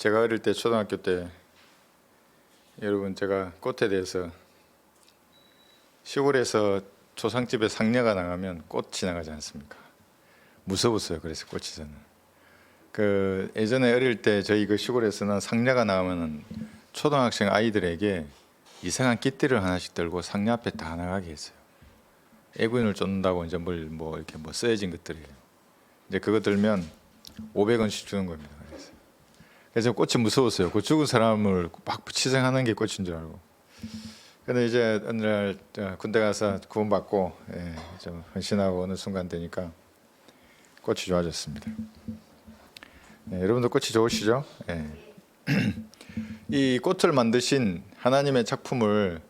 제가 어릴 때 초등학교 때 여러분 제가 꽃에 대해서 시골에서 조상집에 상녀가 나가면 꽃이 나가지 않습니까? 무서웠어요. 그래서 꽃이 저는 그 예전에 어릴 때 저희 그 시골에서는 상녀가 나가면은 초등학생 아이들에게 이상한 깃대를 하나씩 들고 상녀 앞에 다 나가게 했어요. 애구인을 쫓는다고 이제 뭐 이렇게 뭐 쓰여진 것들이에요. 이제 그거 들면 500원씩 주는 겁니다. 그래서 꽃이 무서웠어요. 그 죽은 사람을 막 희생하는 게 꽃인 줄 알고. 근데 이제 어느 날 군대 가서 구원받고 좀 헌신하고 어느 순간 되니까 꽃이 좋아졌습니다. 여러분도 꽃이 좋으시죠? 이 꽃을 만드신 하나님의 작품을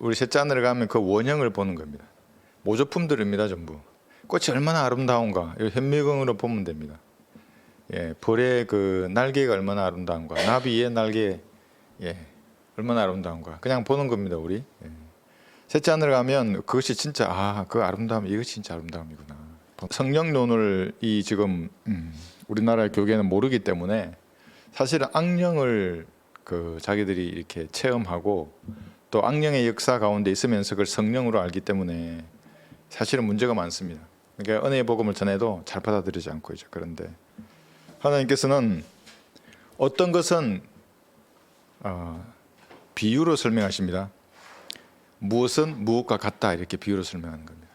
우리 셋째 하늘에 가면 그 원형을 보는 겁니다. 모조품들입니다. 전부. 꽃이 얼마나 아름다운가 현미경으로 보면 됩니다. 벌의 그 날개가 얼마나 아름다운가, 나비의 날개 얼마나 아름다운가 그냥 보는 겁니다. 우리 셋째 하늘 가면 그것이 진짜 그 아름다움, 이것이 진짜 아름다움이구나. 성령론을 이 지금 우리나라 교계는 모르기 때문에 사실은 악령을 그 자기들이 이렇게 체험하고 또 악령의 역사 가운데 있으면서 그걸 성령으로 알기 때문에 사실은 문제가 많습니다. 그러니까 은혜의 복음을 전해도 잘 받아들이지 않고 있죠. 그런데 하나님께서는 어떤 것은 비유로 설명하십니다. 무엇은 무엇과 같다 이렇게 비유로 설명하는 겁니다.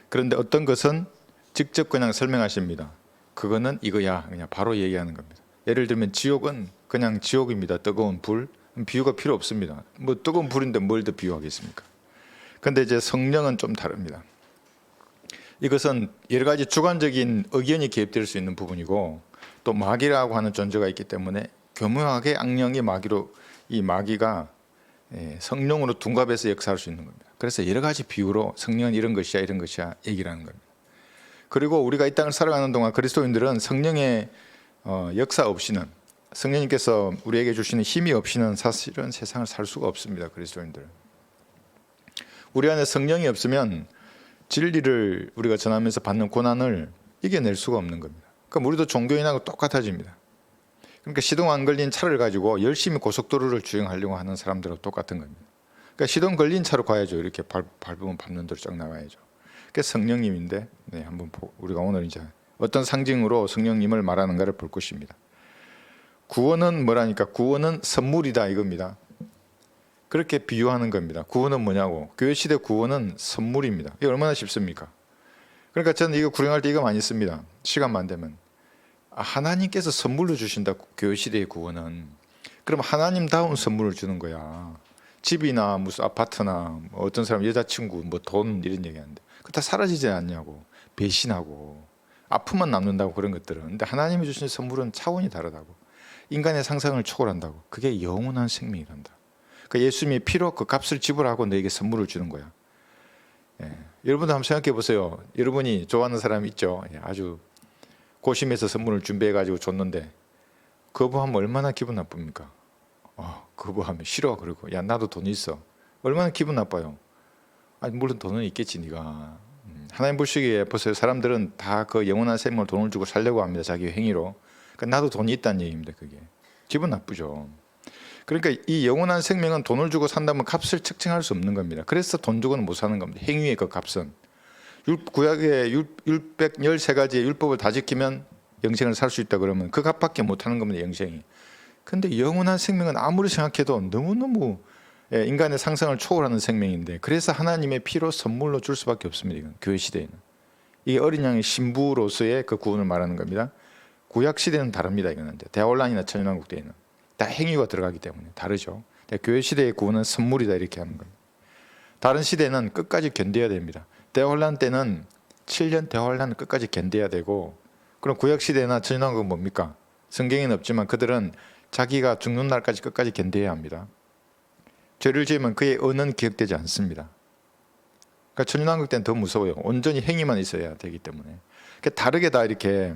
그런데 어떤 것은 직접 그냥 설명하십니다. 그거는 이거야 그냥 바로 얘기하는 겁니다. 예를 들면 지옥은 그냥 지옥입니다. 뜨거운 불, 비유가 필요 없습니다. 뭐 뜨거운 불인데 뭘 더 비유하겠습니까? 그런데 이제 성령은 좀 다릅니다. 이것은 여러 가지 주관적인 의견이 개입될 수 있는 부분이고 또 마귀라고 하는 존재가 있기 때문에 교묘하게 악령이 마귀로 이 마귀가 성령으로 둔갑해서 역사할 수 있는 겁니다. 그래서 여러 가지 비유로 성령은 이런 것이야 이런 것이야 얘기를 하는 겁니다. 그리고 우리가 이 땅을 살아가는 동안 그리스도인들은 성령의 역사 없이는 성령님께서 우리에게 주시는 힘이 없이는 사실은 세상을 살 수가 없습니다. 그리스도인들은 우리 안에 성령이 없으면 진리를 우리가 전하면서 받는 고난을 이겨낼 수가 없는 겁니다. 그럼 우리도 종교인하고 똑같아집니다. 그러니까 시동 안 걸린 차를 가지고 열심히 고속도로를 주행하려고 하는 사람들하고 똑같은 겁니다. 그러니까 시동 걸린 차로 가야죠. 이렇게 밟으면 밟는 대로 쫙 나가야죠. 그게 성령님인데 한번 우리가 오늘 이제 어떤 상징으로 성령님을 말하는가를 볼 것입니다. 구원은 뭐라니까? 구원은 선물이다 이겁니다. 그렇게 비유하는 겁니다. 구원은 뭐냐고? 교회 시대 구원은 선물입니다. 이게 얼마나 쉽습니까? 그러니까 저는 이거 구령할 때 이거 많이 씁니다. 시간만 되면. 하나님께서 선물로 주신다. 교회 시대의 구원은. 그럼 하나님다운 선물을 주는 거야. 집이나 무슨 아파트나 뭐 어떤 사람 여자친구 뭐 돈 이런 얘기하는데 그거 다 사라지지 않냐고. 배신하고 아픔만 남는다고 그런 것들은. 근데 하나님이 주신 선물은 차원이 다르다고. 인간의 상상을 초월한다고. 그게 영원한 생명이란다. 그 예수님이 피로 그 값을 지불하고 너에게 선물을 주는 거야. 여러분도 한번 생각해 보세요. 여러분이 좋아하는 사람 있죠. 아주 고심해서 선물을 준비해 가지고 줬는데 거부하면 얼마나 기분 나쁩니까? 거부하면 싫어. 그러고 야 나도 돈 있어. 얼마나 기분 나빠요. 물론 돈은 있겠지 네가. 하나님 보시기에 보세요. 사람들은 다 그 영원한 생명을 돈을 주고 살려고 합니다. 자기 행위로. 그러니까 나도 돈이 있다는 얘기입니다. 그게 기분 나쁘죠. 그러니까 이 영원한 생명은 돈을 주고 산다면 값을 측정할 수 없는 겁니다. 그래서 돈 주고는 못 사는 겁니다. 행위의 그 값은. 구약의 613가지의 율법을 다 지키면 영생을 살 수 있다 그러면 그 값밖에 못 하는 겁니다. 영생이. 근데 영원한 생명은 아무리 생각해도 너무너무 인간의 상상을 초월하는 생명인데 그래서 하나님의 피로 선물로 줄 수밖에 없습니다. 이건 교회 시대에는. 이게 어린 양의 신부로서의 그 구원을 말하는 겁니다. 구약 시대는 다릅니다. 이거는 대화혼란이나 천연왕국 때에는 다 행위가 들어가기 때문에 다르죠. 교회 시대의 구원은 선물이다 이렇게 하는 겁니다. 다른 시대는 끝까지 견뎌야 됩니다. 대환란 때는 7년 대환란을 끝까지 견뎌야 되고 그럼 구약 시대나 천연왕국은 뭡니까? 성경에는 없지만 그들은 자기가 죽는 날까지 끝까지 견뎌야 합니다. 죄를 지으면 그의 언은 기억되지 않습니다. 그러니까 천연왕국 때는 더 무서워요. 온전히 행위만 있어야 되기 때문에. 다르게 다 이렇게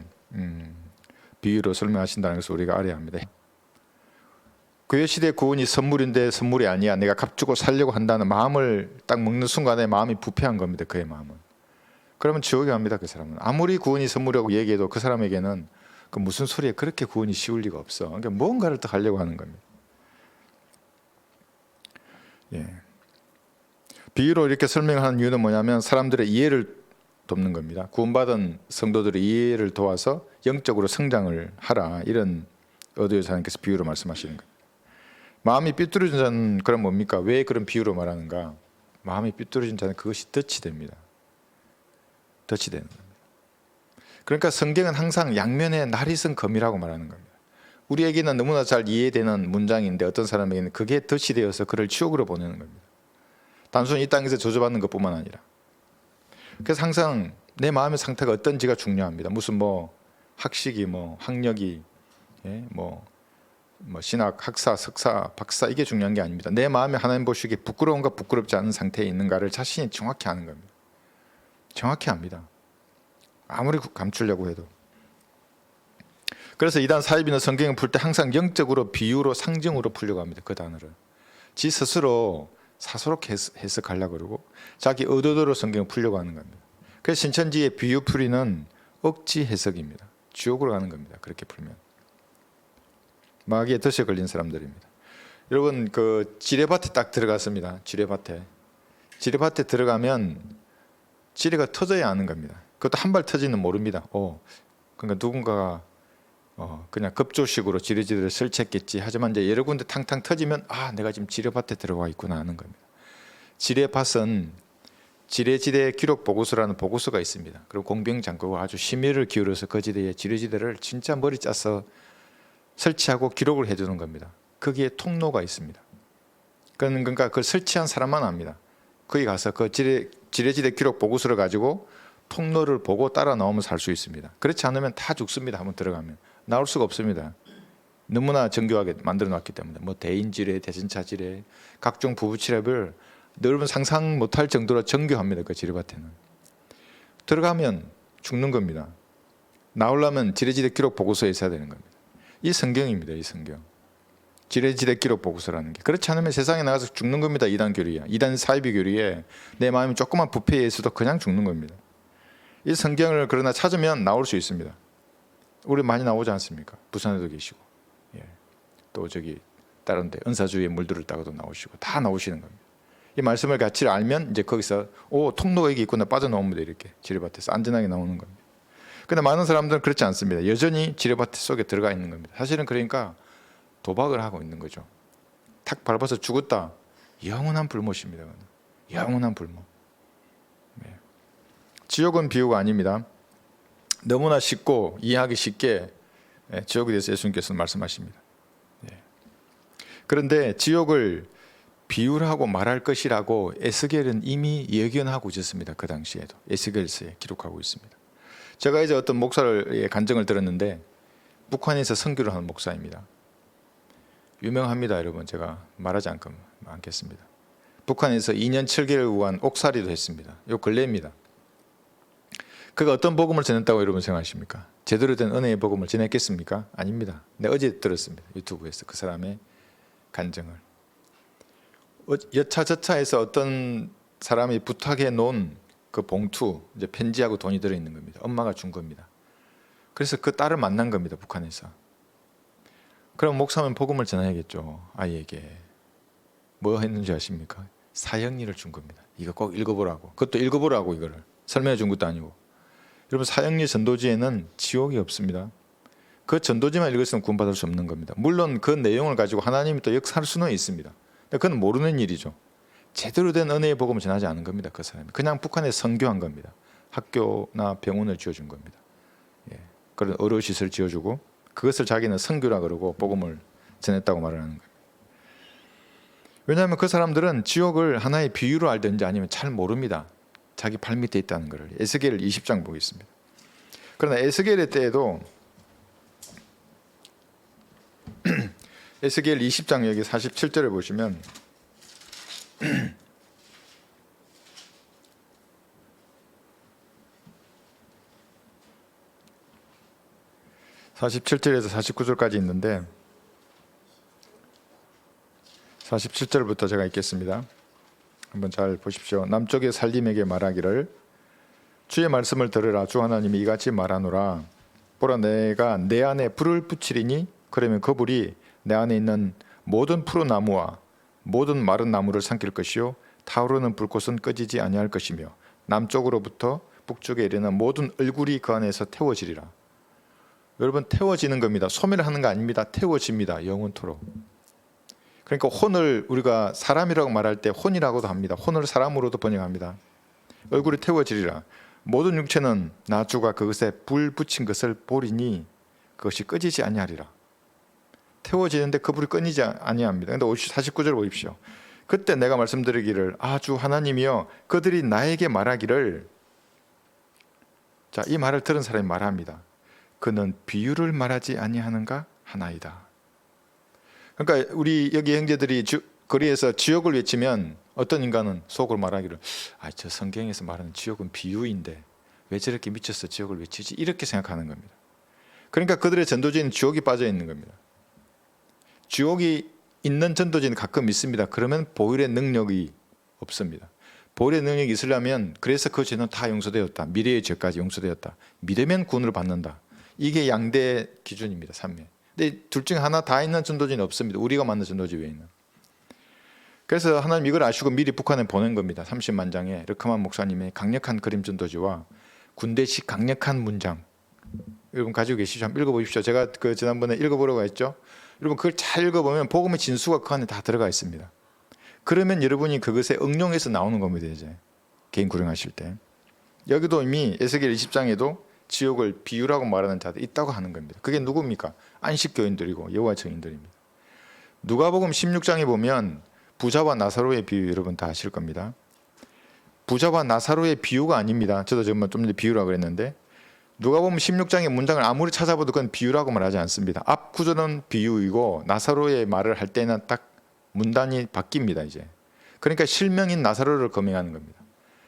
비유로 설명하신다는 것을 우리가 알아야 합니다. 교회 시대 구원이 선물인데 선물이 아니야. 내가 값주고 살려고 한다는 마음을 딱 먹는 순간에 마음이 부패한 겁니다. 그의 마음은. 그러면 지옥에 갑니다. 그 사람은. 아무리 구원이 선물이라고 얘기해도 그 사람에게는 그 무슨 소리에 그렇게 구원이 쉬울 리가 없어. 그러니까 뭔가를 더 하려고 하는 겁니다. 예. 비유로 이렇게 설명하는 이유는 뭐냐면 사람들의 이해를 돕는 겁니다. 구원받은 성도들의 이해를 도와서 영적으로 성장을 하라, 이런 의도에서 하나님께서 비유로 말씀하시는 거예요. 마음이 삐뚤어진 자는 그럼 뭡니까? 왜 그런 비유로 말하는가? 마음이 삐뚤어진 자는 그것이 덫이 됩니다. 덫이 되는 겁니다. 그러니까 성경은 항상 양면의 날이 쓴 검이라고 말하는 겁니다. 우리에게는 너무나 잘 이해되는 문장인데 어떤 사람에게는 그게 덫이 되어서 그를 지옥으로 보내는 겁니다. 단순히 이 땅에서 저주받는 것뿐만 아니라. 그래서 항상 내 마음의 상태가 어떤지가 중요합니다. 무슨 학식이 학력이 신학, 학사, 석사, 박사, 이게 중요한 게 아닙니다. 내 마음에 하나님 보시기에 부끄러운가 부끄럽지 않은 상태에 있는가를 자신이 정확히 아는 겁니다. 정확히 압니다. 아무리 감추려고 해도. 그래서 이단 사이비는 성경을 풀 때 항상 영적으로, 비유로, 상징으로 풀려고 합니다. 그 단어를 지 스스로 사소롭게 해석하려고 그러고 자기 의도대로 성경을 풀려고 하는 겁니다. 그래서 신천지의 비유 풀이는 억지 해석입니다. 지옥으로 가는 겁니다. 그렇게 풀면 마귀의 덫에 걸린 사람들입니다. 여러분, 그 지뢰밭에 딱 들어갔습니다. 지뢰밭에 들어가면 지뢰가 터져야 아는 겁니다. 그것도 한 발 터지는 모릅니다. 그러니까 누군가가 그냥 급조식으로 지뢰지대를 설치했겠지. 하지만 이제 여러 군데 탕탕 터지면 내가 지금 지뢰밭에 들어와 있구나 하는 겁니다. 지뢰밭은 지뢰지대 기록 보고서라는 보고서가 있습니다. 그리고 공병장교가 아주 심혈을 기울여서 그 지대에 지뢰지대를 진짜 머리 짜서 설치하고 기록을 해두는 겁니다. 거기에 통로가 있습니다. 그러니까 그걸 설치한 사람만 압니다. 거기 가서 그 지뢰지대 기록 보고서를 가지고 통로를 보고 따라 나오면 살 수 있습니다. 그렇지 않으면 다 죽습니다. 한번 들어가면 나올 수가 없습니다. 너무나 정교하게 만들어 놨기 때문에 대인지뢰, 대전차지뢰, 각종 부부치레를 여러분 상상 못할 정도로 정교합니다. 그 지뢰밭에는 들어가면 죽는 겁니다. 나오려면 지뢰지대 기록 보고서에 있어야 되는 겁니다. 이 성경입니다. 이 성경. 지뢰지대 기록 보고서라는 게. 그렇지 않으면 세상에 나가서 죽는 겁니다. 이단 교리야. 이단 사이비 교리에 내 마음이 조그만 부패에 있어도 그냥 죽는 겁니다. 이 성경을 그러나 찾으면 나올 수 있습니다. 우리 많이 나오지 않습니까? 부산에도 계시고, 또 다른 데 은사주의에 물들을 따가도 나오시고 다 나오시는 겁니다. 이 말씀을 같이 알면 이제 거기서 통로가 여기 있구나 빠져나오면 돼. 이렇게 지뢰밭에서 안전하게 나오는 겁니다. 그런데 많은 사람들은 그렇지 않습니다. 여전히 지뢰밭 속에 들어가 있는 겁니다. 사실은 그러니까 도박을 하고 있는 거죠. 탁 밟아서 죽었다. 영원한 불못입니다. 영원한 불못. 지옥은 비유가 아닙니다. 너무나 쉽고 이해하기 쉽게 지옥에 대해서 예수님께서 말씀하십니다. 그런데 지옥을 비유라고 말할 것이라고 에스겔은 이미 예견하고 있었습니다. 그 당시에도 에스겔서에 기록하고 있습니다. 제가 이제 어떤 목사의 간증을 들었는데 북한에서 선교를 하는 목사입니다. 유명합니다. 여러분, 제가 말하지 않겠습니다. 북한에서 2년 7개월 후한 옥살이도 했습니다. 요 근래입니다. 그가 어떤 복음을 전했다고 여러분 생각하십니까? 제대로 된 은혜의 복음을 전했겠습니까? 아닙니다. 내가 어제 들었습니다. 유튜브에서 그 사람의 간증을. 여차저차해서 어떤 사람이 부탁해 놓은 그 봉투, 이제 편지하고 돈이 들어있는 겁니다. 엄마가 준 겁니다. 그래서 그 딸을 만난 겁니다. 북한에서. 그럼 목사면 복음을 전해야겠죠. 아이에게. 뭐 했는지 아십니까? 사형리를 준 겁니다. 이거 꼭 읽어보라고. 그것도 읽어보라고 이거를. 설명해 준 것도 아니고. 여러분, 사형리 전도지에는 지옥이 없습니다. 그 전도지만 읽었으면 구원받을 수 없는 겁니다. 물론 그 내용을 가지고 하나님이 또 역사할 수는 있습니다. 그건 모르는 일이죠. 제대로 된 은혜의 복음을 전하지 않은 겁니다. 그 사람이 그냥 북한에 선교한 겁니다. 학교나 병원을 지어준 겁니다. 그런 의료시설 지어주고 그것을 자기는 선교라 그러고 복음을 전했다고 말하는 거예요. 왜냐하면 그 사람들은 지옥을 하나의 비유로 알든지 아니면 잘 모릅니다. 자기 발밑에 있다는 것을. 에스겔 20장 보겠습니다. 그러나 에스겔의 때에도 에스겔 20장 여기 47절을 보시면 47절에서 49절까지 있는데 47절부터 제가 읽겠습니다. 한번 잘 보십시오. 남쪽의 살림에게 말하기를 주의 말씀을 들으라. 주 하나님이 이같이 말하노라. 보라 내가 내 안에 불을 붙이리니 그러면 그 불이 내 안에 있는 모든 푸른 나무와 모든 마른 나무를 삼킬 것이요 타오르는 불꽃은 꺼지지 아니할 것이며 남쪽으로부터 북쪽에 이르는 모든 얼굴이 그 안에서 태워지리라. 여러분 태워지는 겁니다. 소멸하는 거 아닙니다. 태워집니다. 영원토록. 그러니까 혼을 우리가 사람이라고 말할 때 혼이라고도 합니다. 혼을 사람으로도 번역합니다. 얼굴이 태워지리라. 모든 육체는 나 주가 그것에 불 붙인 것을 보리니 그것이 꺼지지 아니하리라. 태워지는데 그 불이 끊이지 아니합니다. 근데 49절 보십시오. 그때 내가 말씀드리기를 주 하나님이여 그들이 나에게 말하기를, 자, 이 말을 들은 사람이 말합니다. 그는 비유를 말하지 아니하는가 하나이다. 그러니까 우리 여기 형제들이 거리에서 지옥을 외치면 어떤 인간은 속으로 말하기를 저 성경에서 말하는 지옥은 비유인데 왜 저렇게 미쳐서 지옥을 외치지? 이렇게 생각하는 겁니다. 그러니까 그들의 전도지는 지옥이 빠져 있는 겁니다. 지옥이 있는 전도지는 가끔 있습니다. 그러면 보혈의 능력이 없습니다. 보혈의 능력이 있으려면 그래서 그 죄는 다 용서되었다. 미래의 죄까지 용서되었다. 믿으면 구원을 받는다. 이게 양대 기준입니다. 삼매. 근데 둘 중에 하나 다 있는 전도지는 없습니다. 우리가 만든 전도지 외에는. 그래서 하나님 이걸 아시고 미리 북한에 보낸 겁니다. 30만 장의 르크만 목사님의 강력한 그림 전도지와 군대식 강력한 문장. 여러분 가지고 계시죠? 한번 읽어보십시오. 제가 지난번에 읽어보라고 했죠. 여러분 그걸 잘 읽어보면 복음의 진수가 그 안에 다 들어가 있습니다. 그러면 여러분이 그것에 응용해서 나오는 겁니다. 이제 개인 구령하실 때. 여기도 이미 에스겔 20장에도 지옥을 비유라고 말하는 자들이 있다고 하는 겁니다. 그게 누굽니까? 안식교인들이고 여호와 증인들입니다. 누가복음 16장에 보면 부자와 나사로의 비유 여러분 다 아실 겁니다. 부자와 나사로의 비유가 아닙니다. 저도 좀 전에 비유라고 그랬는데 누가복음 16장의 문장을 아무리 찾아봐도 그건 비유라고 말하지 않습니다. 앞 구절은 비유이고 나사로의 말을 할 때는 딱 문단이 바뀝니다. 이제 그러니까 실명인 나사로를 거명하는 겁니다.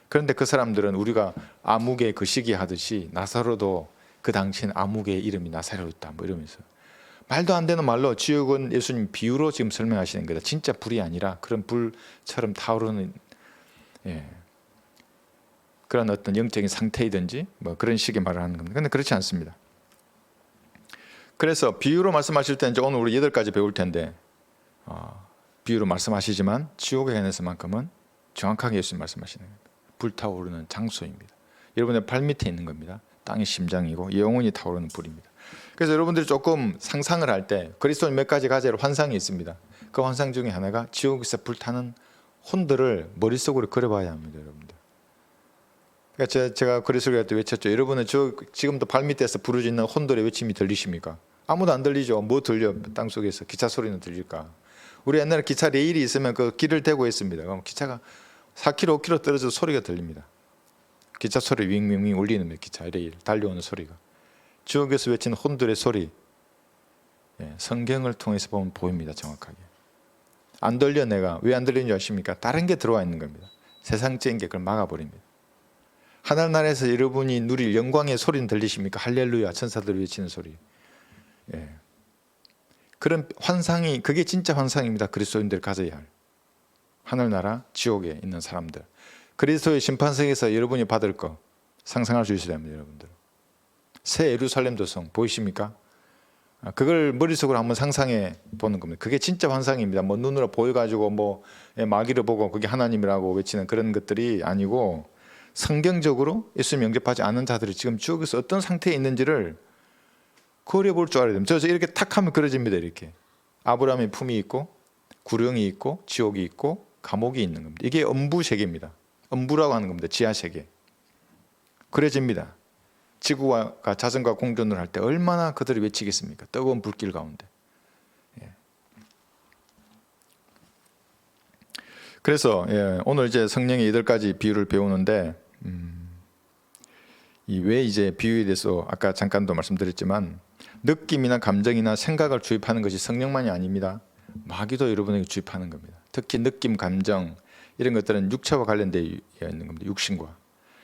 그런데 그 사람들은 우리가 아무개 그 시기 하듯이 나사로도 그 당시엔 아무개의 이름이 나사로였다 뭐 이러면서 말도 안 되는 말로 지옥은 예수님 비유로 지금 설명하시는 거다. 진짜 불이 아니라 그런 불처럼 타오르는 그런 어떤 영적인 상태이든지 뭐 그런 식의 말을 하는 겁니다. 그런데 그렇지 않습니다. 그래서 비유로 말씀하실 때 이제 오늘 우리 8가지 배울 텐데 비유로 말씀하시지만 지옥에 관해서만큼은 정확하게 예수님 말씀하시는 겁니다. 불타오르는 장소입니다. 여러분의 발밑에 있는 겁니다. 땅의 심장이고 영원히 타오르는 불입니다. 그래서 여러분들이 조금 상상을 할 때 그리스도인 몇 가지 가지로 환상이 있습니다. 그 환상 중에 하나가 지옥에서 불타는 혼들을 머릿속으로 그려봐야 합니다. 여러분들. 그러니까 제가 그리스도를 때 외쳤죠. 여러분은 지금도 발밑에서 부르짖는 혼들의 외침이 들리십니까? 아무도 안 들리죠. 뭐 들려? 땅속에서 기차 소리는 들릴까? 우리 옛날에 기차 레일이 있으면 그 길을 대고 있습니다. 그럼 기차가 4km, 5km 떨어져서 소리가 들립니다. 기차 소리 윙윙윙 울리는 기차 레일 달려오는 소리가. 지옥에서 외치는 혼들의 소리 성경을 통해서 보면 보입니다. 정확하게. 안 들려 내가. 왜 안 들리는 줄 아십니까? 다른 게 들어와 있는 겁니다. 세상적인 게 그걸 막아버립니다. 하늘나라에서 여러분이 누릴 영광의 소리는 들리십니까? 할렐루야 천사들이 외치는 소리. 그런 환상이 그게 진짜 환상입니다. 그리스도인들 가져야 할 하늘나라 지옥에 있는 사람들. 그리스도의 심판석에서 여러분이 받을 거 상상할 수 있어야 됩니다. 여러분들. 새 예루살렘 도성 보이십니까? 그걸 머릿속으로 한번 상상해 보는 겁니다. 그게 진짜 환상입니다. 뭐 눈으로 보여가지고 뭐 마귀를 보고 그게 하나님이라고 외치는 그런 것들이 아니고 성경적으로 예수님 영접하지 않은 자들이 지금 지옥에서 어떤 상태에 있는지를 그려볼 줄 알아야 됩니다. 저 이렇게 탁 하면 그려집니다. 이렇게 아브라함의 품이 있고 구령이 있고 지옥이 있고 감옥이 있는 겁니다. 이게 음부세계입니다. 음부라고 하는 겁니다. 지하세계. 그려집니다. 지구가 자전과 공존을 할 때 얼마나 그들이 외치겠습니까? 뜨거운 불길 가운데. 그래서 오늘 이제 성령의 8가지 비유를 배우는데 왜 이제 비유에 대해서 아까 잠깐도 말씀드렸지만 느낌이나 감정이나 생각을 주입하는 것이 성령만이 아닙니다. 마귀도 여러분에게 주입하는 겁니다. 특히 느낌, 감정 이런 것들은 육체와 관련되어 있는 겁니다. 육신과.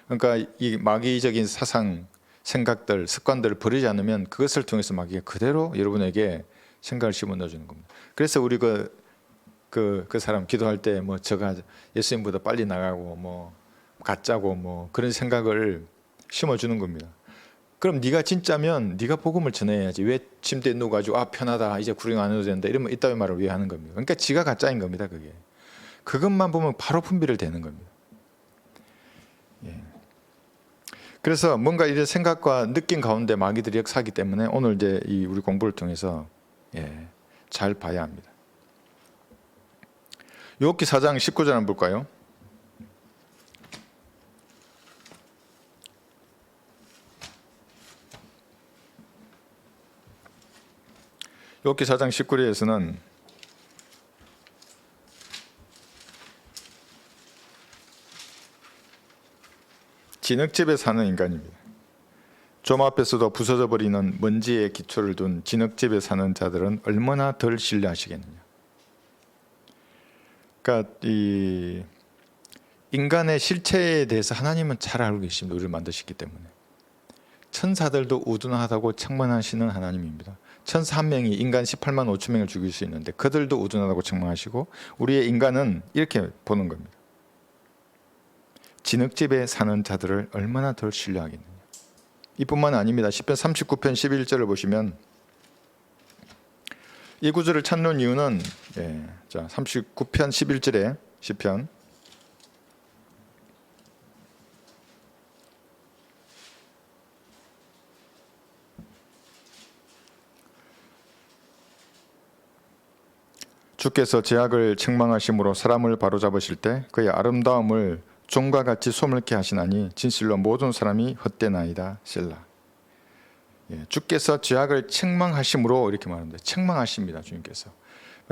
그러니까 이 마귀적인 사상, 생각들, 습관들을 버리지 않으면 그것을 통해서 마귀가 그대로 여러분에게 생각을 심어 넣어주는 겁니다. 그래서 우리 그 사람 기도할 때 뭐 저가 예수님보다 빨리 나가고 뭐 가짜고 뭐 그런 생각을 심어주는 겁니다. 그럼 네가 진짜면 네가 복음을 전해야지. 왜 침대에 누워가지고 편하다 이제 구령 안 해도 된다 이러면 이따위 말을 왜 하는 겁니까? 그러니까 지가 가짜인 겁니다. 그게. 그것만 보면 바로 분별을 되는 겁니다. 예. 그래서 뭔가 이런 생각과 느낌 가운데 마귀들이 역사하기 때문에 오늘 이제 이 우리 공부를 통해서 잘 봐야 합니다. 욥기 4장 19절 한번 볼까요? 욥기 4장 19절에서는 진흙집에 사는 인간입니다. 좀 앞에서도 부서져 버리는 먼지에 기초를 둔 진흙집에 사는 자들은 얼마나 덜 신뢰하시겠느냐. 그러니까 이 인간의 실체에 대해서 하나님은 잘 알고 계십니다. 우리를 만드셨기 때문에. 천사들도 우둔하다고 책망하시는 하나님입니다. 천사 한 명이 인간 18만 5천 명을 죽일 수 있는데 그들도 우둔하다고 책망하시고 우리의 인간은 이렇게 보는 겁니다. 진흙집에 사는 자들을 얼마나 덜 신뢰하겠느냐. 이뿐만 아닙니다. 시편 39편 11절을 보시면 이 구절을 찾는 이유는 자 39편 11절에 시편 주께서 제약을 책망하심으로 사람을 바로잡으실 때 그의 아름다움을 종과 같이 소멸케 하시나니 진실로 모든 사람이 헛되나이다. 셀라. 주께서 죄악을 책망하심으로 이렇게 말합니다. 책망하십니다. 주님께서.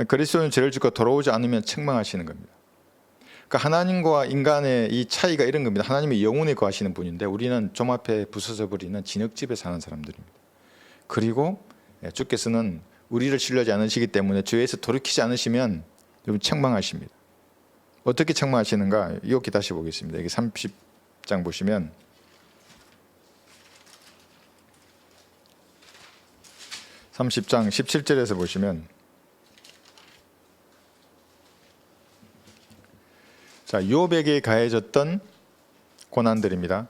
그리스도는 죄를 짓고 돌아오지 않으면 책망하시는 겁니다. 그러니까 하나님과 인간의 이 차이가 이런 겁니다. 하나님이 영혼에 거하시는 분인데 우리는 좀 앞에 부서져 버리는 진흙집에 사는 사람들입니다. 그리고 주께서는 우리를 신뢰하지 않으시기 때문에 죄에서 돌이키지 않으시면 여러분 책망하십니다. 어떻게 책망하시는가? 욥기 다시 보겠습니다. 여기 30장 보시면 (30장) 17절에서 보시면 자 욥에게 가해졌던 고난들입니다.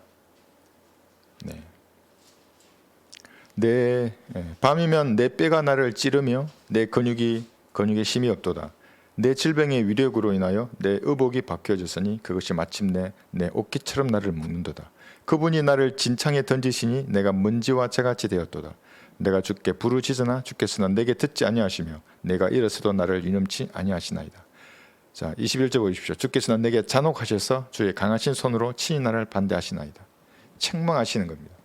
밤이면 내 뼈가 나를 찌르며 내 근육에 힘이 없도다. 내 질병의 위력으로 인하여 내 의복이 바뀌어졌으니 그것이 마침내 내 옷깃처럼 나를 묶는도다. 그분이 나를 진창에 던지시니 내가 먼지와 재같이 되었도다. 내가 주께 부르짖으나 주께서는 내게 듣지 아니하시며 내가 일어서도 나를 유념치 아니하시나이다. 자 21절 보십시오. 주께서는 내게 잔혹하셔서 주의 강하신 손으로 친히 나를 반대하시나이다. 책망하시는 겁니다.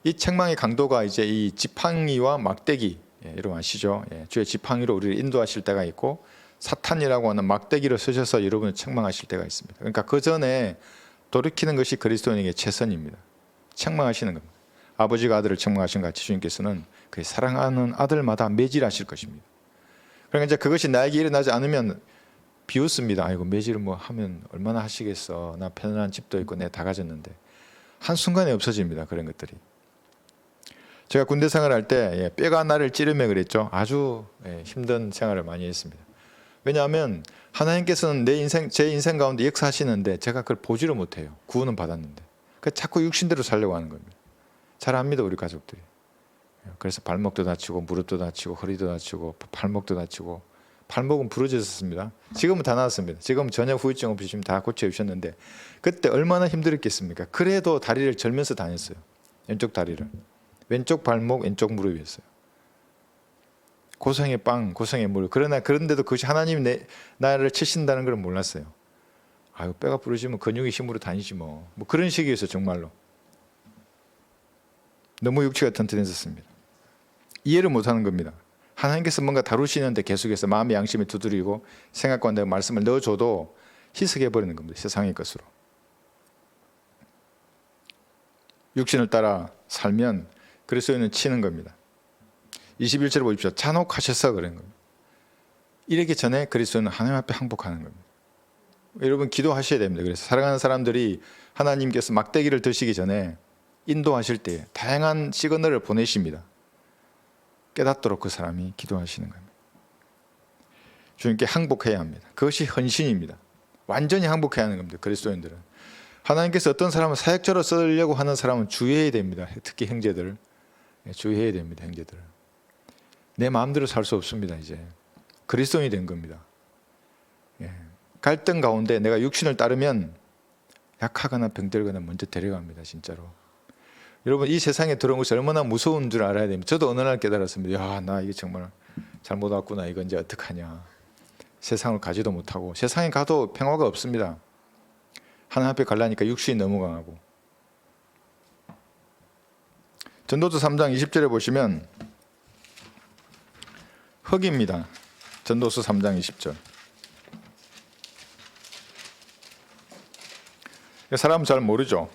이 책망의 강도가 이제 이 지팡이와 막대기 여러분 아시죠? 주의 지팡이로 우리를 인도하실 때가 있고 사탄이라고 하는 막대기로 쓰셔서 여러분을 책망하실 때가 있습니다. 그러니까 그 전에 돌이키는 것이 그리스도인에게 최선입니다. 책망하시는 겁니다. 아버지가 아들을 책망하신 같이 주님께서는 그 사랑하는 아들마다 매질하실 것입니다. 그러니까 이제 그것이 나에게 일어나지 않으면 비웃습니다. 아이고 매질을 뭐 하면 얼마나 하시겠어. 나 편안한 집도 있고 내 다 가졌는데 한순간에 없어집니다. 그런 것들이. 제가 군대 생활할 때 뼈가 나를 찌르며 그랬죠. 아주 힘든 생활을 많이 했습니다. 왜냐하면 하나님께서는 제 인생 가운데 역사하시는데 제가 그걸 보지를 못해요. 구원은 받았는데. 자꾸 육신대로 살려고 하는 겁니다. 잘 압니다. 우리 가족들이. 그래서 발목도 다치고 무릎도 다치고 허리도 다치고 발목도 다치고 발목은 부러졌습니다. 지금은 다 나았습니다. 지금 전혀 후유증 없이 지금 다 고쳐주셨는데 그때 얼마나 힘들었겠습니까? 그래도 다리를 절면서 다녔어요. 왼쪽 다리를. 왼쪽 발목, 왼쪽 무릎이었어요. 고생의 빵, 고생의 물. 그런데도 그것이 하나님이 나를 치신다는 걸 몰랐어요. 아유 뼈가 부러지면 근육의 힘으로 다니지 뭐 그런 식이었어요. 정말로. 너무 육체가 튼튼했었습니다. 이해를 못하는 겁니다. 하나님께서 뭔가 다루시는데 계속해서 마음의 양심을 두드리고 생각과 내가 말씀을 넣어줘도 희석해버리는 겁니다. 세상의 것으로. 육신을 따라 살면 그리스도인은 치는 겁니다. 21절 보십시오. 잔혹하셔서 그런 겁니다. 이러기 전에 그리스도인은 하나님 앞에 항복하는 겁니다. 여러분 기도하셔야 됩니다. 그래서 사랑하는 사람들이 하나님께서 막대기를 드시기 전에 인도하실 때 다양한 시그널을 보내십니다. 깨닫도록 그 사람이 기도하시는 겁니다. 주님께 항복해야 합니다. 그것이 헌신입니다. 완전히 항복해야 하는 겁니다. 그리스도인들은. 하나님께서 어떤 사람을 사역자로 쓰려고 하는 사람은 주의해야 됩니다. 특히 형제들. 주의해야 됩니다. 형제들. 내 마음대로 살 수 없습니다. 이제 그리스도인이 된 겁니다. 갈등 가운데 내가 육신을 따르면 약하거나 병들거나 먼저 데려갑니다. 진짜로. 여러분 이 세상에 들어온 것이 얼마나 무서운 줄 알아야 됩니다. 저도 어느 날 깨달았습니다. 야, 나 이게 정말 잘못 왔구나. 이거 이제 어떡하냐. 세상을 가지도 못하고 세상에 가도 평화가 없습니다. 하나님 앞에 가려니까 육신이 너무 강하고. 전도서 3장 20절에 보시면 흙입니다. 전도서 3장 20절. 사람은 잘 모르죠.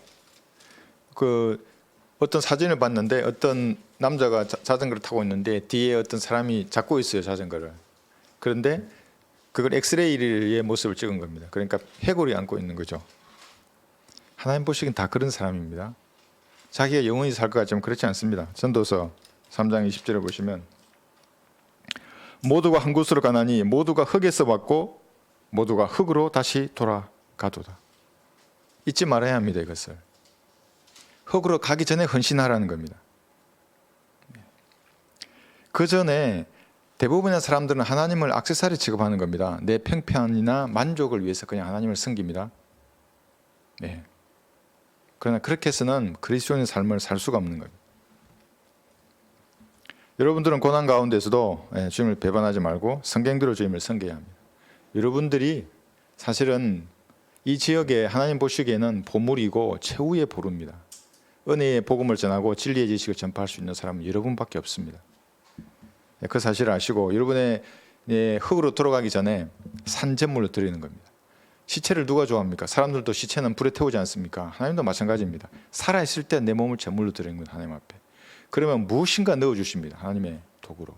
어떤 사진을 봤는데 어떤 남자가 자전거를 타고 있는데 뒤에 어떤 사람이 잡고 있어요, 자전거를. 그런데 그걸 엑스레이의 모습을 찍은 겁니다. 그러니까 해골이 안고 있는 거죠. 하나님 보시기엔 다 그런 사람입니다. 자기가 영원히 살 것 같지만 그렇지 않습니다. 전도서 3장 20절에 보시면 모두가 한 곳으로 가나니 모두가 흙에서 왔고 모두가 흙으로 다시 돌아가도다. 잊지 말아야 합니다. 이것을. 흙으로 가기 전에 헌신하라는 겁니다. 그 전에 대부분의 사람들은 하나님을 액세서리 취급하는 겁니다. 내 평편이나 만족을 위해서 그냥 하나님을 섬깁니다. 네. 그러나 그렇게 해서는 그리스도인의 삶을 살 수가 없는 거예요. 여러분들은 고난 가운데서도 주님을 배반하지 말고 성경대로 주님을 섬겨야 합니다. 여러분들이 사실은 이 지역에 하나님 보시기에는 보물이고 최후의 보루입니다. 은혜의 복음을 전하고 진리의 지식을 전파할 수 있는 사람은 여러분밖에 없습니다. 그 사실을 아시고 여러분의 흙으로 돌아가기 전에 산제물로 드리는 겁니다. 시체를 누가 좋아합니까? 사람들도 시체는 불에 태우지 않습니까? 하나님도 마찬가지입니다. 살아있을 때 내 몸을 제물로 드리는 겁니다. 하나님 앞에. 그러면 무엇인가 넣어주십니다. 하나님의 도구로.